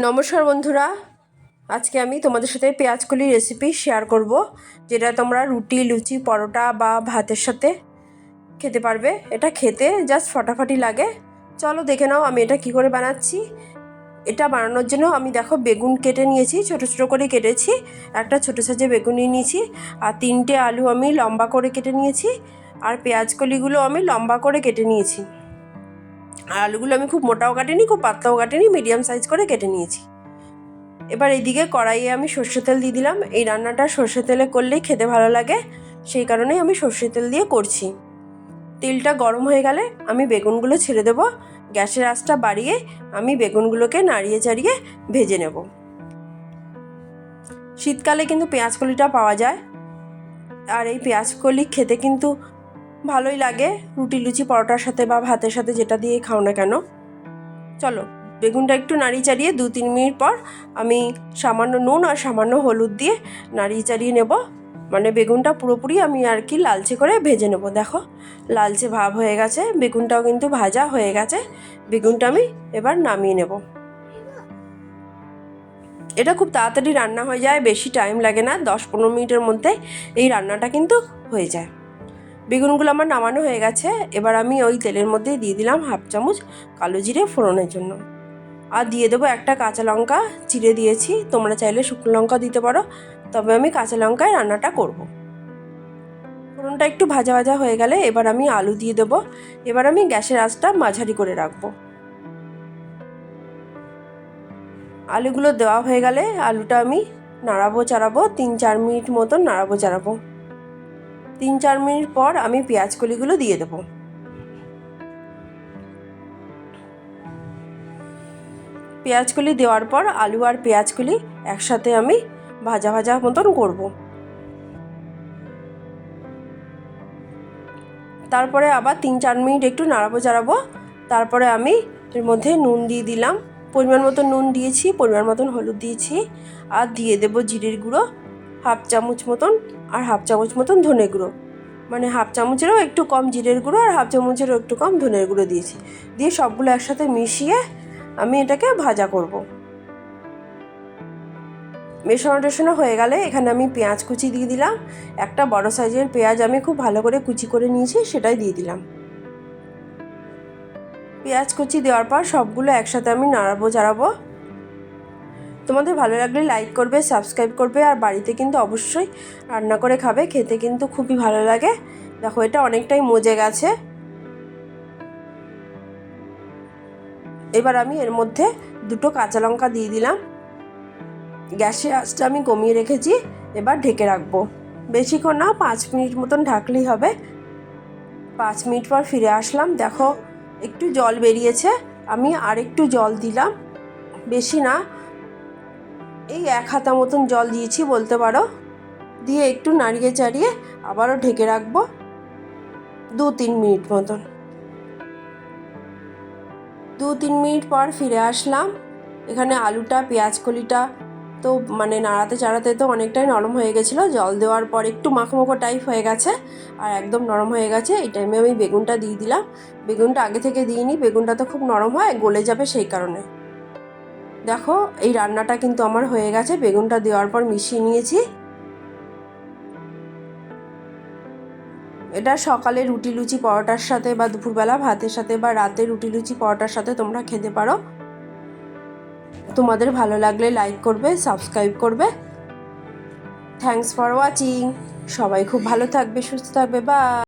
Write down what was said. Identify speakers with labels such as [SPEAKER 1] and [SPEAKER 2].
[SPEAKER 1] নমস্কার বন্ধুরা, আজকে আমি তোমাদের সাথে পেঁয়াজকলি রেসিপি শেয়ার করব, যেটা তোমরা রুটি, লুচি, পরোটা বা ভাতের সাথে খেতে পারবে। এটা খেতে জাস্ট ফাটাফাটি লাগে। চলো দেখে নাও আমি এটা কি করে বানাচ্ছি। এটা বানানোর জন্য আমি দেখো বেগুন কেটে নিয়েছি, ছোট ছোট করে কেটেছি। একটা ছোট সাইজে বেগুন নিয়েছি, আর 3টে আলু আমি লম্বা করে কেটে নিয়েছি, আর পেঁয়াজকলিগুলো আমি লম্বা করে কেটে নিয়েছি। আর আলুগুলো আমি খুব মোটাও কাটিনি, খুব পাতলাও কাটিনি, মিডিয়াম সাইজ করে কেটে নিয়েছি। এবার এইদিকে কড়াইয়ে আমি সর্ষে তেল দিয়ে দিলাম। এই রান্নাটা সর্ষে তেলে করলেই খেতে ভালো লাগে, সেই কারণেই আমি সর্ষে তেল দিয়ে করছি। তেলটা গরম হয়ে গেলে আমি বেগুনগুলো ছেড়ে দেবো। গ্যাসের আঁচটা বাড়িয়ে আমি বেগুনগুলোকে নাড়িয়ে চাড়িয়ে ভেজে নেব। শীতকালে কিন্তু পেঁয়াজকলিটা পাওয়া যায়, আর এই পেঁয়াজকলি খেতে কিন্তু ভালোই লাগে রুটি, লুচি, পরোটার সাথে বা ভাতের সাথে, যেটা দিয়ে খাও না কেন। চলো বেগুনটা একটু নাড়িয়ে চাড়িয়ে 2-3 মিনিট পর আমি সামান্য নুন আর সামান্য হলুদ দিয়ে নাড়িয়ে চাড়িয়ে নেব। মানে বেগুনটা পুরোপুরি আমি আর কি লালচে করে ভেজে নেব। দেখো লালচে ভাব হয়ে গেছে, বেগুনটাও কিন্তু ভাজা হয়ে গেছে। বেগুনটা আমি এবার নামিয়ে নেব। এটা খুব তাড়াতাড়ি রান্না হয়ে যায়, বেশি টাইম লাগে না, 10-15 মিনিটের মধ্যে এই রান্নাটা কিন্তু হয়ে যায়। বেগুনগুলো আমার নামানো হয়ে গেছে। এবার আমি ওই তেলের মধ্যে দিয়ে দিলাম 1/2 চামচ কালো জিরে ফোড়নের জন্য, আর দিয়ে দেবো একটা কাঁচা লঙ্কা চিড়ে দিয়েছি। তোমরা চাইলে শুকনো লঙ্কা দিতে পারো, তবে আমি কাঁচা লঙ্কায় রান্নাটা করব। ফোড়নটা একটু ভাজা ভাজা হয়ে গেলে এবার আমি আলু দিয়ে দেবো। এবার আমি গ্যাসের আঁচটা মাঝারি করে রাখবো। আলুগুলো দেওয়া হয়ে গেলে আলুটা আমি নাড়াবো চাড়াবো, 3-4 মিনিট মতন নাড়াবো চাড়াবো। 3-4 মিনিট পর আমি পেঁয়াজকলিগুলো দিয়ে দেবো। পেঁয়াজকলি দেওয়ার পর আলু আর পেঁয়াজকলি একসাথে আমি ভাজা ভাজা মতন করব। তারপরে আবার 3-4 মিনিট একটু নাড়াবো চাড়াবো। তারপরে আমি এর মধ্যে নুন দিয়ে দিলাম, পরিমাণ মতন নুন দিয়েছি, পরিমাণ মতন হলুদ দিয়েছি, আর দিয়ে দেবো জিরের গুঁড়ো 1/2 চামচ মতন, আর 1/2 চামচ মতন ধনে গুঁড়ো। মানে 1/2 চামচেরও একটু কম জিরের গুঁড়ো আর 1/2 চামচেরও একটু কম ধনের গুঁড়ো দিয়েছি। দিয়ে সবগুলো একসাথে মিশিয়ে আমি এটাকে ভাজা করব। মেশানো হয়ে গেলে এখানে আমি পেঁয়াজ কুচি দিয়ে দিলাম। একটা বড় সাইজের পেঁয়াজ আমি খুব ভালো করে কুচি করে নিয়েছি, সেটাই দিয়ে দিলাম। পেঁয়াজ কুচি দেওয়ার পর সবগুলো একসাথে আমি নাড়াবো চাড়াবো। তোমাদের ভালো লাগলে লাইক করবে, সাবস্ক্রাইব করবে, আর বাড়িতে কিন্তু অবশ্যই রান্না করে খাবে, খেতে কিন্তু খুবই ভালো লাগে। দেখো এটা অনেকটাই মজে গেছে। এবার আমি এর মধ্যে 2টো কাঁচা লঙ্কা দিয়ে দিলাম। গ্যাসের আঁচটা আমি কমিয়ে রেখেছি। এবার ঢেকে রাখবো, বেশিক্ষণ না, 5 মিনিট মতন ঢাকলেই হবে। 5 মিনিট পর ফিরে আসলাম। দেখো একটু জল বেরিয়েছে, আমি আর একটু জল দিলাম, বেশি না, এই 1 হাতা মতন জল দিয়েছি বলতে পারো। দিয়ে একটু নাড়িয়ে চাড়িয়ে আবারও ঢেকে রাখবো 2-3 মিনিট মতন। 2-3 মিনিট পর ফিরে আসলাম। এখানে আলুটা, পেঁয়াজকলিটা তো মানে নাড়াতে চাড়াতে তো অনেকটাই নরম হয়ে গেছিলো। জল দেওয়ার পর একটু মাখো টাইপ হয়ে গেছে আর একদম নরম হয়ে গেছে। এই টাইমে আমি বেগুনটা দিয়ে দিলাম। বেগুনটা আগে থেকে দিইনি, বেগুনটা তো খুব নরম হয়, গলে যাবে সেই কারণে। দেখো এই রান্নাটা কিন্তু আমার হয়ে গেছে। বেগুনটা দেওয়ার পর মিশিয়ে নিয়েছি। এটা সকালে রুটি, লুচি, পরোটার সাথে, বা দুপুরবেলা ভাতের সাথে, বা রাতে রুটি, লুচি, পরোটার সাথে তোমরা খেতে পারো। তোমাদের ভালো লাগলে লাইক করবে, সাবস্ক্রাইব করবে। Thanks for watching. সবাই খুব ভালো থাকবে, সুস্থ থাকবে। বাই।